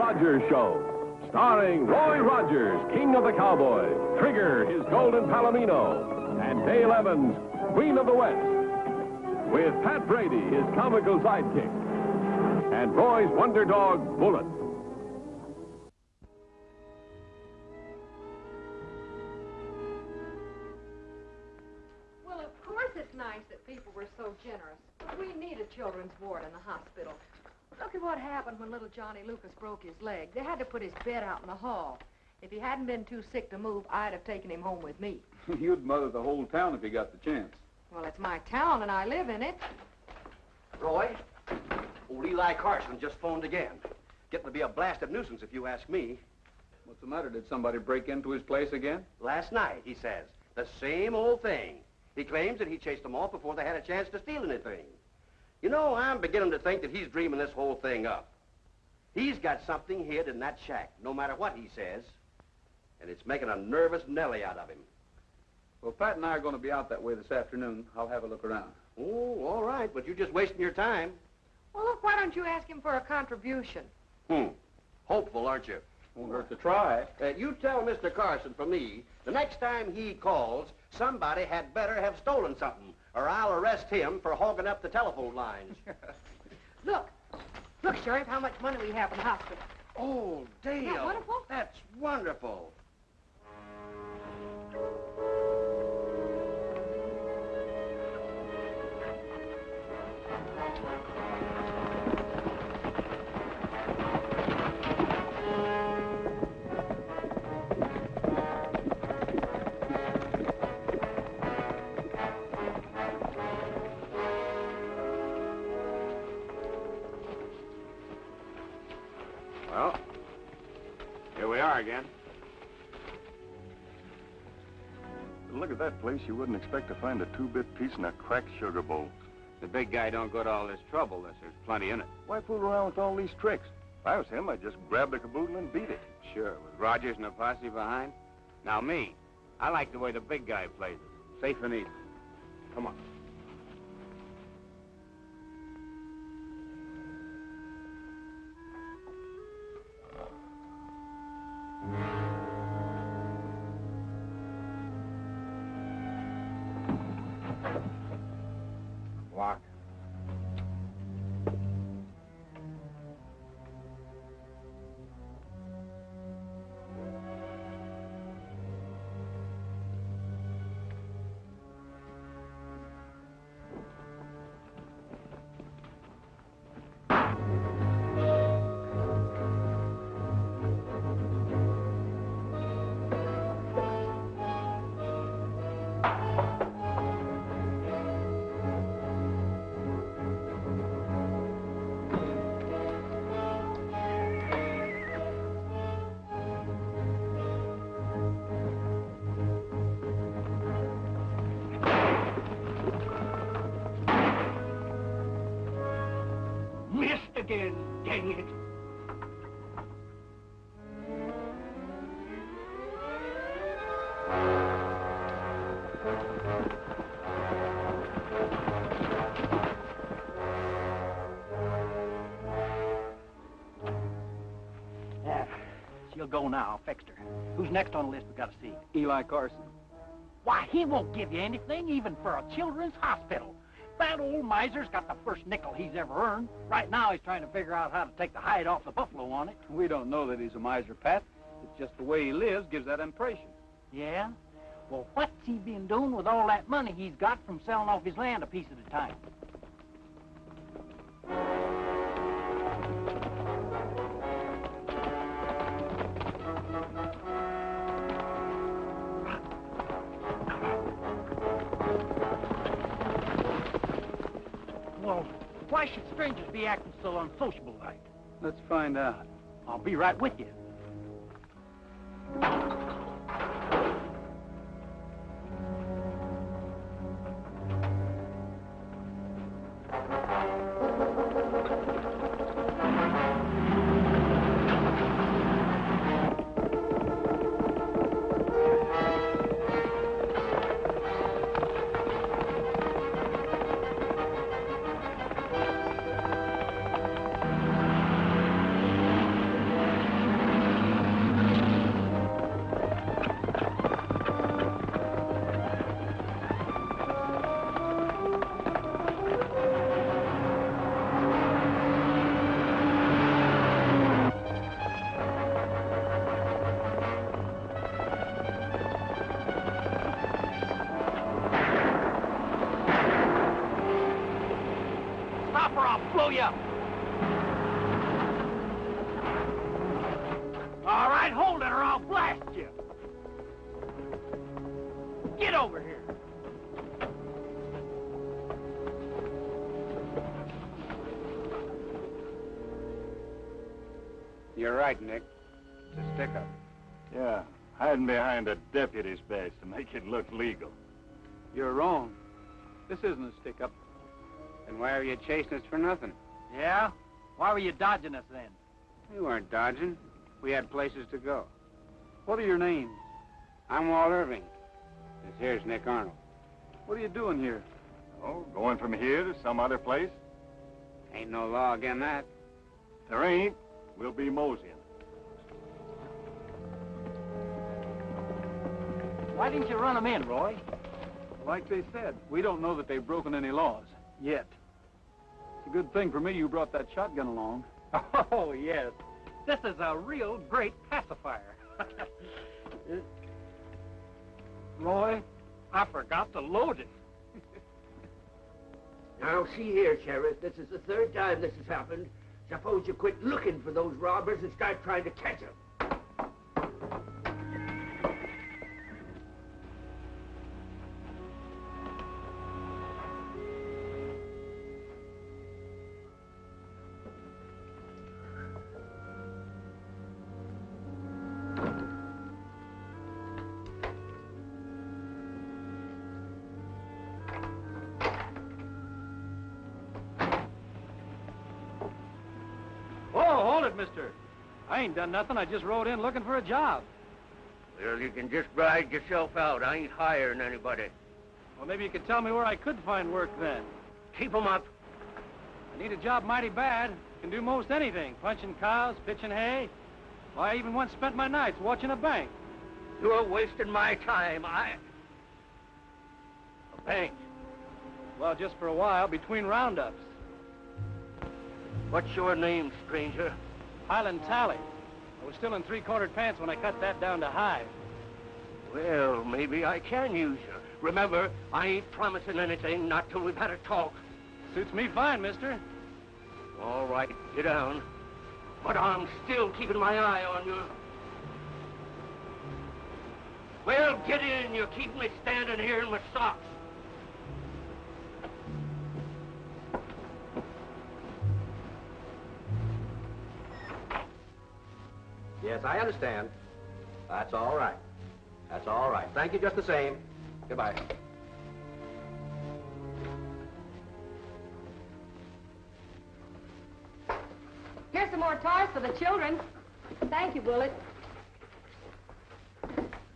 Rogers Show. Starring Roy Rogers, King of the Cowboys, Trigger, his golden Palomino, and Dale Evans, Queen of the West. With Pat Brady, his comical sidekick, and Roy's wonder dog, Bullet. Well, of course it's nice that people were so generous. But we need a children's ward in the hospital. Look at what happened when little Johnny Lucas broke his leg. They had to put his bed out in the hall. If he hadn't been too sick to move, I'd have taken him home with me. You'd mother the whole town if you got the chance. Well, it's my town, and I live in it. Roy, old Eli Carson just phoned again. Getting to be a blasted nuisance, if you ask me. What's the matter? Did somebody break into his place again? Last night, he says. The same old thing. He claims that he chased them off before they had a chance to steal anything. You know, I'm beginning to think that he's dreaming this whole thing up. He's got something hid in that shack, no matter what he says. And it's making a nervous Nellie out of him. Well, Pat and I are going to be out that way this afternoon. I'll have a look around. Oh, all right, but you're just wasting your time. Well, look, why don't you ask him for a contribution? Hopeful, aren't you? Won't hurt to try. You tell Mr. Carson for me, the next time he calls, somebody had better have stolen something, or I'll arrest him for hogging up the telephone lines. Look, Sheriff, how much money we have in the hospital. Oh, Dale. Isn't that wonderful? That's wonderful. Well, here we are again. Look at that place. You wouldn't expect to find a two-bit piece in a cracked sugar bowl. The big guy don't go to all this trouble unless there's plenty in it. Why fool around with all these tricks? If I was him, I'd just grab the caboodle and beat it. Sure, with Rogers and a posse behind. Now me, I like the way the big guy plays it. Safe and easy. Come on. Lock. Again, dang it. She'll go now. Fixed her. Who's next on the list we got to see? Eli Carson. Why, he won't give you anything, even for a children's hospital. That old miser's got the first nickel he's ever earned. Right now, he's trying to figure out how to take the hide off the buffalo on it. We don't know that he's a miser, Pat. It's just the way he lives gives that impression. Yeah? Well, what's he been doing with all that money he's got from selling off his land a piece at a time? Well, why should strangers be acting so unsociable like? Let's find out. I'll be right with you. blow you up. All right, hold it or I'll blast you. Get over here. You're right, Nick. It's a stick-up. Yeah, hiding behind a deputy's badge to make it look legal. You're wrong. This isn't a stick-up. Then why are you chasing us for nothing? Yeah? Why were you dodging us then? We weren't dodging. We had places to go. What are your names? I'm Walt Irving. This here's Nick Arnold. What are you doing here? Oh, going from here to some other place? Ain't no law against that. There ain't. We'll be moseying. Why didn't you run them in, Roy? Like they said, we don't know that they've broken any laws. Yet. It's a good thing for me you brought that shotgun along. Oh, yes. This is a real great pacifier. Roy, I forgot to load it. Now, see here, Sheriff. This is the third time this has happened. Suppose you quit looking for those robbers and start trying to catch them. Mister. I ain't done nothing. I just rode in looking for a job. Well, you can just ride yourself out. I ain't hiring anybody. Well, maybe you could tell me where I could find work then. Keep 'em up. I need a job mighty bad. Can do most anything. Punching cows, pitching hay. Why, I even once spent my nights watching a bank. You're wasting my time. A bank? Well, just for a while, between roundups. What's your name, stranger? Highland Tally. I was still in three-quartered pants when I cut that down to high. Well, maybe I can use you. Remember, I ain't promising anything, not till we've had a talk. Suits me fine, mister. All right, get down. But I'm still keeping my eye on you. Well, get in. You're keeping me standing here in my socks. Yes, I understand. That's all right. That's all right. Thank you just the same. Goodbye. Here's some more toys for the children. Thank you, Bullet.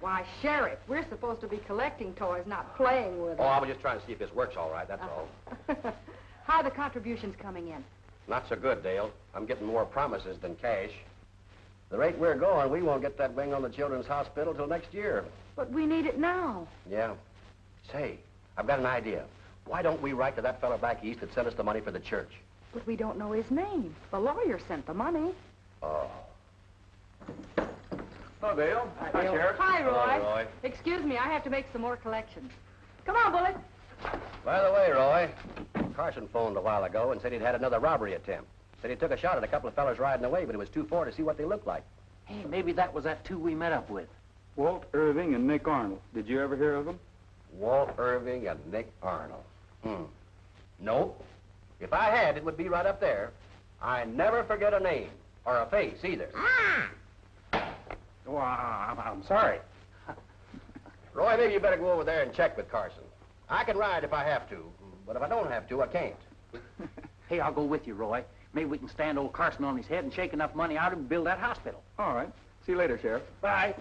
Why, Sheriff, we're supposed to be collecting toys, not playing with them. Oh, I was just trying to see if this works all right, that's all. How are the contributions coming in? Not so good, Dale. I'm getting more promises than cash. The rate we're going, we won't get that wing on the Children's Hospital till next year. But we need it now. Yeah. Say, I've got an idea. Why don't we write to that fellow back east that sent us the money for the church? But we don't know his name. The lawyer sent the money. Oh. Hello, Dale. Hi, Sheriff. Hi, Roy. Hello, Roy. Excuse me, I have to make some more collections. Come on, Bullet. By the way, Roy, Carson phoned a while ago and said he'd had another robbery attempt. Said he took a shot at a couple of fellas riding away, but it was too far to see what they looked like. Hey, maybe that was that two we met up with. Walt Irving and Nick Arnold. Did you ever hear of them? Walt Irving and Nick Arnold. Nope. If I had, it would be right up there. I never forget a name, or a face, either. Oh, I'm sorry. Roy, maybe you better go over there and check with Carson. I can ride if I have to, but if I don't have to, I can't. Hey, I'll go with you, Roy. Maybe we can stand old Carson on his head and shake enough money out of him to build that hospital. All right. See you later, Sheriff. Bye.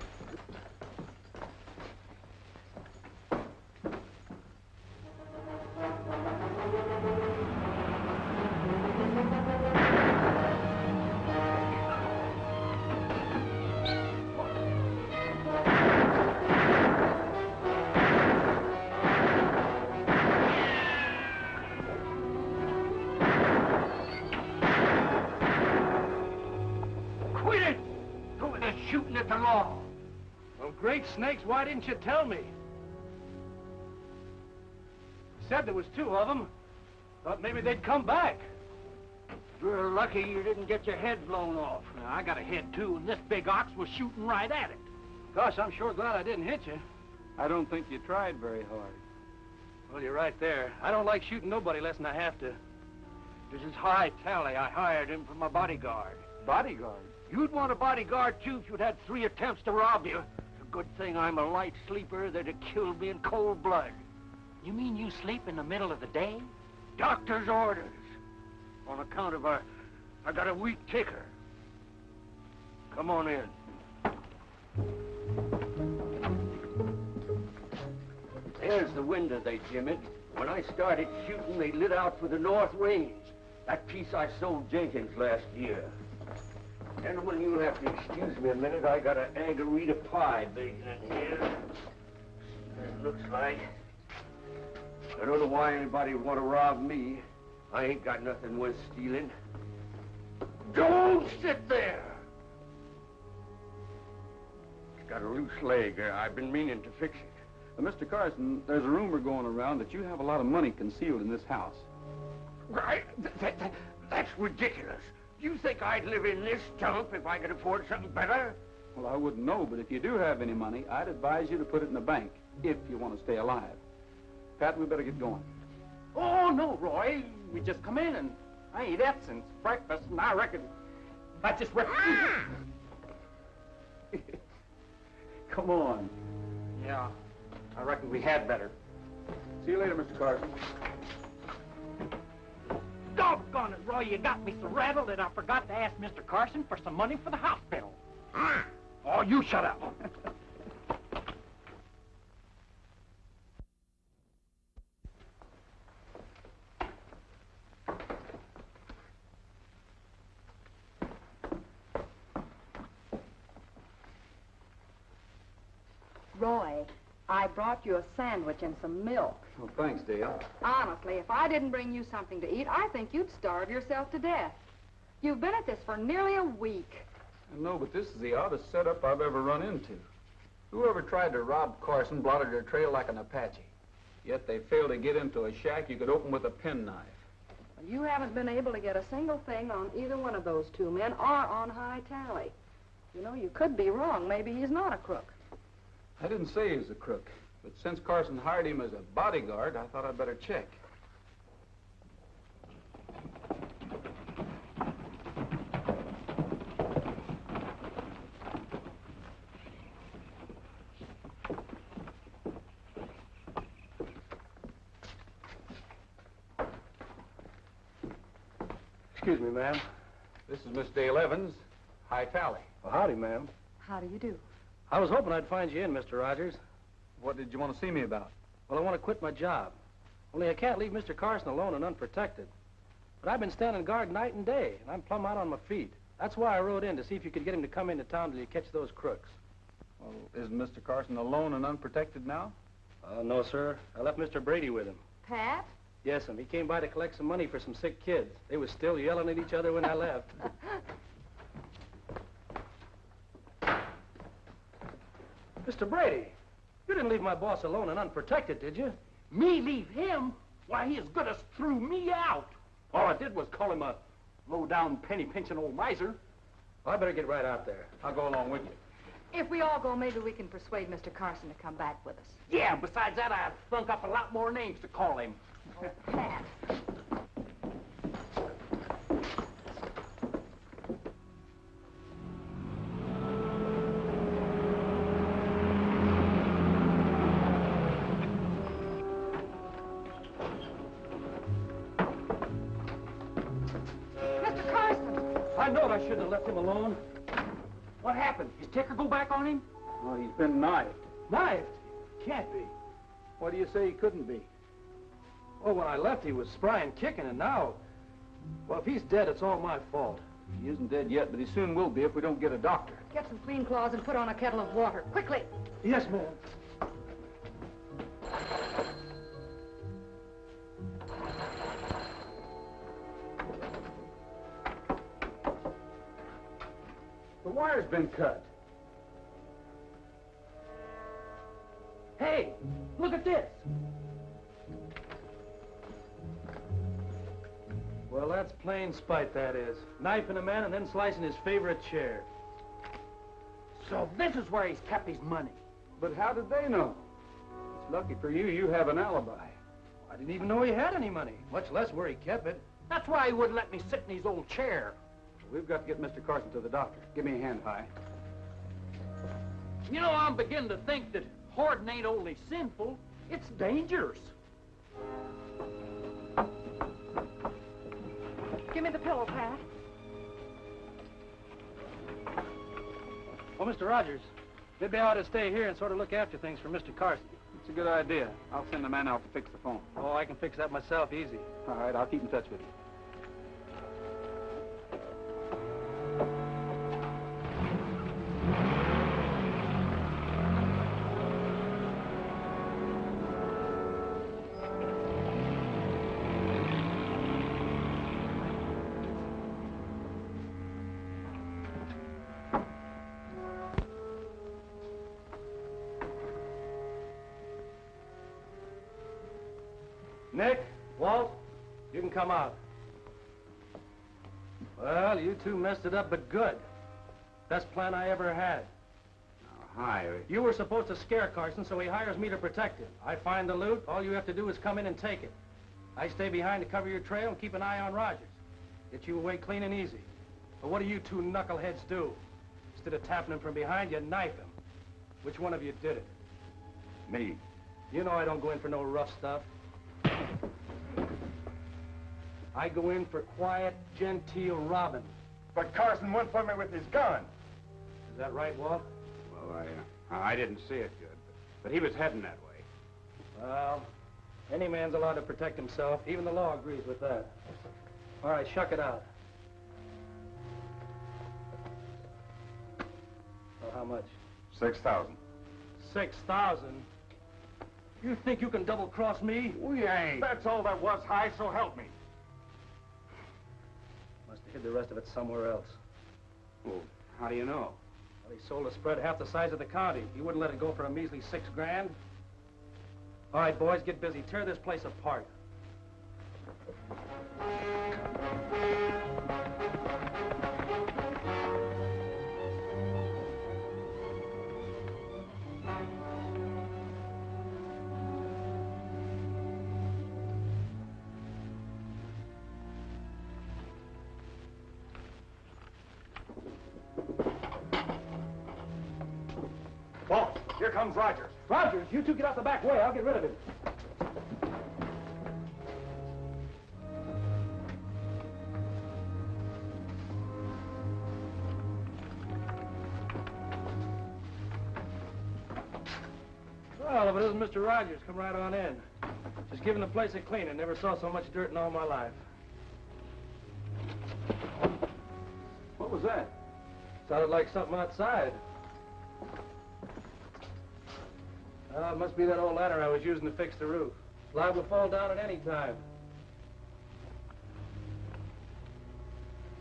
Great snakes, why didn't you tell me? Said there was two of them. Thought maybe they'd come back. lucky you didn't get your head blown off. Now, I got a head, too, and this big ox was shooting right at it. Gosh, I'm sure glad I didn't hit you. I don't think you tried very hard. Well, you're right there. I don't like shooting nobody less than I have to. This is High Tally. I hired him for my bodyguard. Bodyguard? You'd want a bodyguard, too, if you'd had 3 attempts to rob you. It's a good thing I'm a light sleeper. They'd have killed me in cold blood. You mean you sleep in the middle of the day? Doctor's orders. On account of I got a weak ticker. Come on in. There's the window they jimmied. When I started shooting, they lit out for the North Range. That piece I sold Jenkins last year. Gentlemen, you'll have to excuse me a minute. I got an Agarita pie baking in here. See what it looks like. I don't know why anybody would want to rob me. I ain't got nothing worth stealing. Don't sit there! It's got a loose leg. I've been meaning to fix it. Mr. Carson, there's a rumor going around that you have a lot of money concealed in this house. Right? That's ridiculous. You think I'd live in this dump if I could afford something better? Well, I wouldn't know, but if you do have any money, I'd advise you to put it in the bank, if you want to stay alive. Pat, we better get going. Oh, no, Roy. We just come in, and I ain't ate since breakfast, and I reckon I just Come on. Yeah, I reckon we had better. See you later, Mr. Carson. Doggone it, Roy, you got me so rattled that I forgot to ask Mr. Carson for some money for the hospital. Oh, you shut up. Roy, I brought you a sandwich and some milk. Well, thanks, Dale. Honestly, if I didn't bring you something to eat, I think you'd starve yourself to death. You've been at this for nearly a week. I know, but this is the oddest setup I've ever run into. Whoever tried to rob Carson blotted their trail like an Apache. Yet they failed to get into a shack you could open with a penknife. You haven't been able to get a single thing on either one of those two men or on High Tally. You know, you could be wrong. Maybe he's not a crook. I didn't say he was a crook, but since Carson hired him as a bodyguard, I thought I'd better check. Excuse me, ma'am. This is Miss Dale Evans, High Tally. Well, howdy, ma'am. How do you do? I was hoping I'd find you in, Mr. Rogers. What did you want to see me about? Well, I want to quit my job. Only I can't leave Mr. Carson alone and unprotected. But I've been standing guard night and day, and I'm plumb out on my feet. That's why I rode in, to see if you could get him to come into town till you catch those crooks. Well, isn't Mr. Carson alone and unprotected now? No, sir. I left Mr. Brady with him. Pat? Yes, he came by to collect some money for some sick kids. They was still yelling at each other when I left. Mr. Brady, you didn't leave my boss alone and unprotected, did you? Me leave him? Why, he as good as threw me out. All I did was call him a low-down, penny-pinching old miser. Well, I better get right out there. I'll go along with you. If we all go, maybe we can persuade Mr. Carson to come back with us. Yeah, besides that, I thunk up a lot more names to call him. Oh, Pat. Mr. Carson! I knowed I shouldn't have left him alone. What happened? His ticker go back on him? Well, he's been knifed. Knifed? Can't be. Why do you say he couldn't be? Well, when I left, he was spry and kicking, and now... Well, if he's dead, it's all my fault. He isn't dead yet, but he soon will be if we don't get a doctor. Get some clean cloths and put on a kettle of water. Quickly! Yes, ma'am. The wire's been cut. Hey, look at this. Well, that's plain spite, that is. Knifing a man and then slicing his favorite chair. So this is where he's kept his money. But how did they know? It's lucky for you, you have an alibi. I didn't even know he had any money, much less where he kept it. That's why he wouldn't let me sit in his old chair. We've got to get Mr. Carson to the doctor. Give me a hand, Hi. You know, I'm beginning to think that hoarding ain't only sinful, it's dangerous. Give me the pillow, Pat. Well, Mr. Rogers, maybe I ought to stay here and sort of look after things for Mr. Carson. It's a good idea. I'll send a man out to fix the phone. Oh, I can fix that myself easy. All right, I'll keep in touch with you. Nick, Walt, you can come out. Well, you two messed it up, but good. Best plan I ever had. Now, Hi. You were supposed to scare Carson, so he hires me to protect him. I find the loot. All you have to do is come in and take it. I stay behind to cover your trail and keep an eye on Rogers. Get you away clean and easy. But what do you two knuckleheads do? Instead of tapping him from behind, you knife him. Which one of you did it? Me. You know I don't go in for no rough stuff. I go in for quiet, genteel robbing. But Carson went for me with his gun. Is that right, Walt? Well, I didn't see it good, but he was heading that way. Well, any man's allowed to protect himself. Even the law agrees with that. All right, shuck it out. Well, how much? 6,000. 6,000? You think you can double-cross me? We ain't. That's all that was, Hi, so help me. Must have hid the rest of it somewhere else. Well, how do you know? Well, he sold a spread half the size of the county. He wouldn't let it go for a measly 6 grand. All right, boys, get busy. Tear this place apart. Walt, here comes Rogers. Rogers, you two get out the back way. I'll get rid of him. Well, if it isn't Mr. Rogers, come right on in. Just giving the place a cleaning. Never saw so much dirt in all my life. What was that? Sounded like something outside. It must be that old ladder I was using to fix the roof. It's liable to fall down at any time.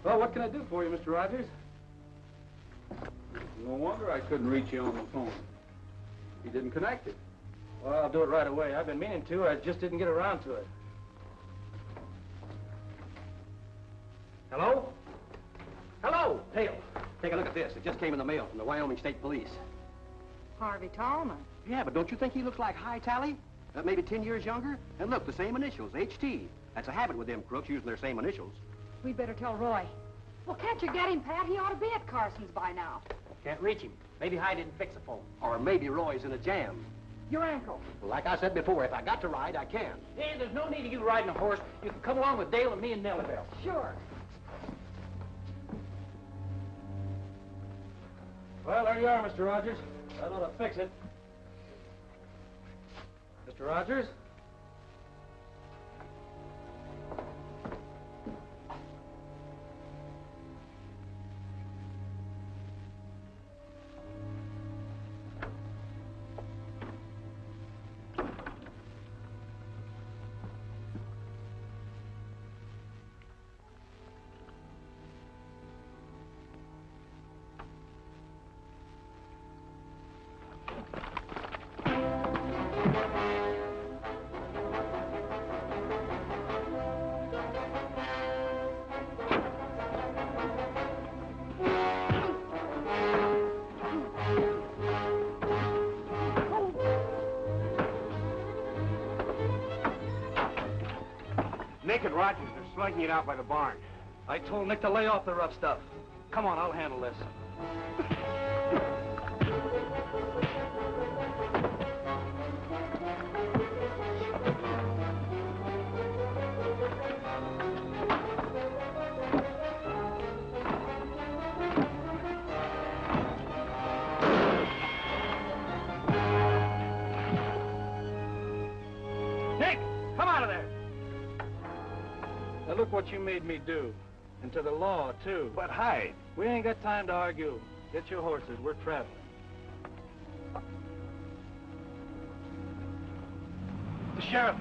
Well, what can I do for you, Mr. Rogers? No wonder I couldn't reach you on the phone. You didn't connect it. Well, I'll do it right away. I've been meaning to. I just didn't get around to it. Hello? Hello, Dale. Take a look at this. It just came in the mail from the Wyoming State Police. Harvey Tallman. Yeah, but don't you think he looks like High Tally? Maybe 10 years younger? And look, the same initials, HT. That's a habit with them crooks, using their same initials. We better tell Roy. Well, can't you get him, Pat? He ought to be at Carson's by now. Can't reach him. Maybe Hy didn't fix the phone. Or maybe Roy's in a jam. Your ankle. Well, like I said before, if I got to ride, I can. Hey, there's no need of you riding a horse. You can come along with Dale and me and Nellybelle. Sure. Well, there you are, Mr. Rogers. That ought to fix it. Mr. Rogers? Take it, Rogers. They're slugging it out by the barn. I told Nick to lay off the rough stuff. Come on, I'll handle this. Nick, come out of there. Now look what you made me do. And to the law, too. But hide. We ain't got time to argue. Get your horses. We're traveling. The sheriff.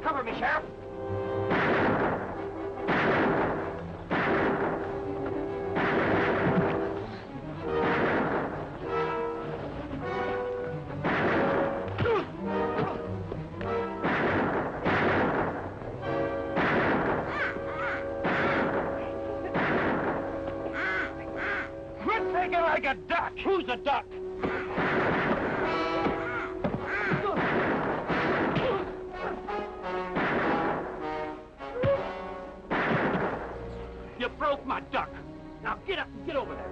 Cover me, Sheriff. Quit thinking like a duck. Who's a duck? You broke my duck. Now get up and get over there.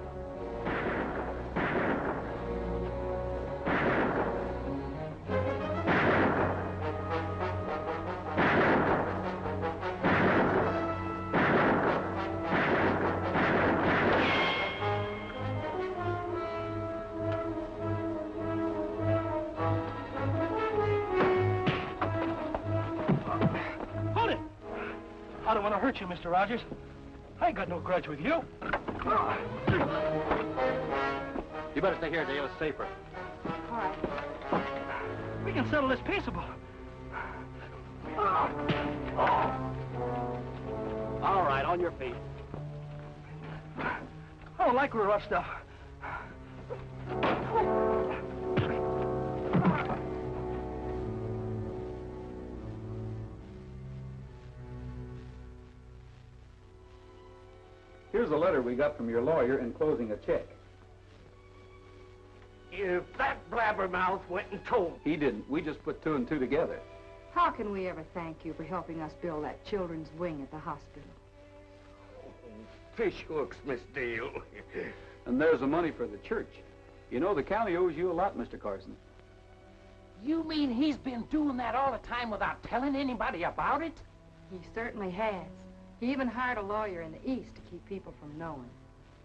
Hold it! I don't want to hurt you, Mr. Rogers. I ain't got no grudge with you. You better stay here, Dale. It's safer. All right. We can settle this peaceable. All right, on your feet. I don't like rough stuff. Here's a letter we got from your lawyer enclosing a check. If that blabbermouth went and told... He didn't. We just put two and two together. How can we ever thank you for helping us build that children's wing at the hospital? Fish hooks, Miss Dale. And there's the money for the church. You know, the county owes you a lot, Mr. Carson. You mean he's been doing that all the time without telling anybody about it? He certainly has. He even hired a lawyer in the East to keep people from knowing.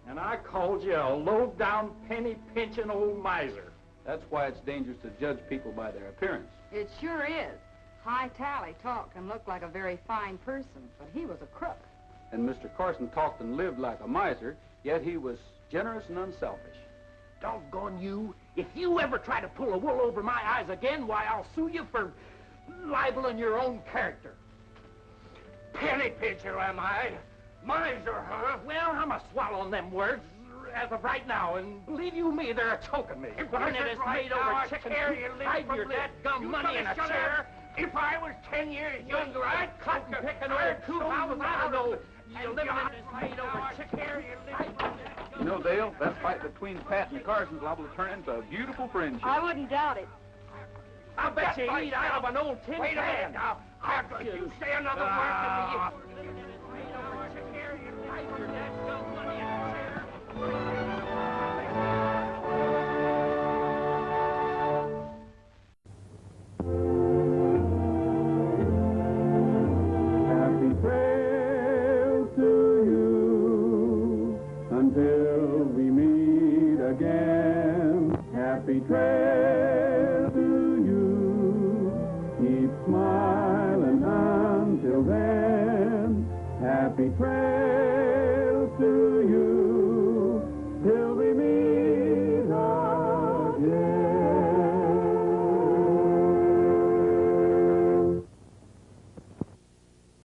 And I called you a low-down, penny-pinching old miser. That's why it's dangerous to judge people by their appearance. It sure is. High Tally talked and looked like a very fine person, but he was a crook. And Mr. Carson talked and lived like a miser, yet he was generous and unselfish. Doggone you. If you ever try to pull a wool over my eyes again, why, I'll sue you for libeling your own character. Penny pincher, am I? Miser, huh? Well, I'm a-swallowing them words as of right now, and believe you me, they're a-choking me. Burning it is made over chicken coop, hiding your dadgum money in a chair. If I was 10 years younger, I'd cut and pick an old coop house out of those. You living in this made over chicken. You know, Dale, that fight between Pat and Carson is liable to turn into a beautiful friendship. I wouldn't doubt it. I bet you eat out of an old tin Wait a minute can. now. After you say another word to me, Happy trails to you until we meet again. Happy trails to you. Keep smiling until then. Happy trails.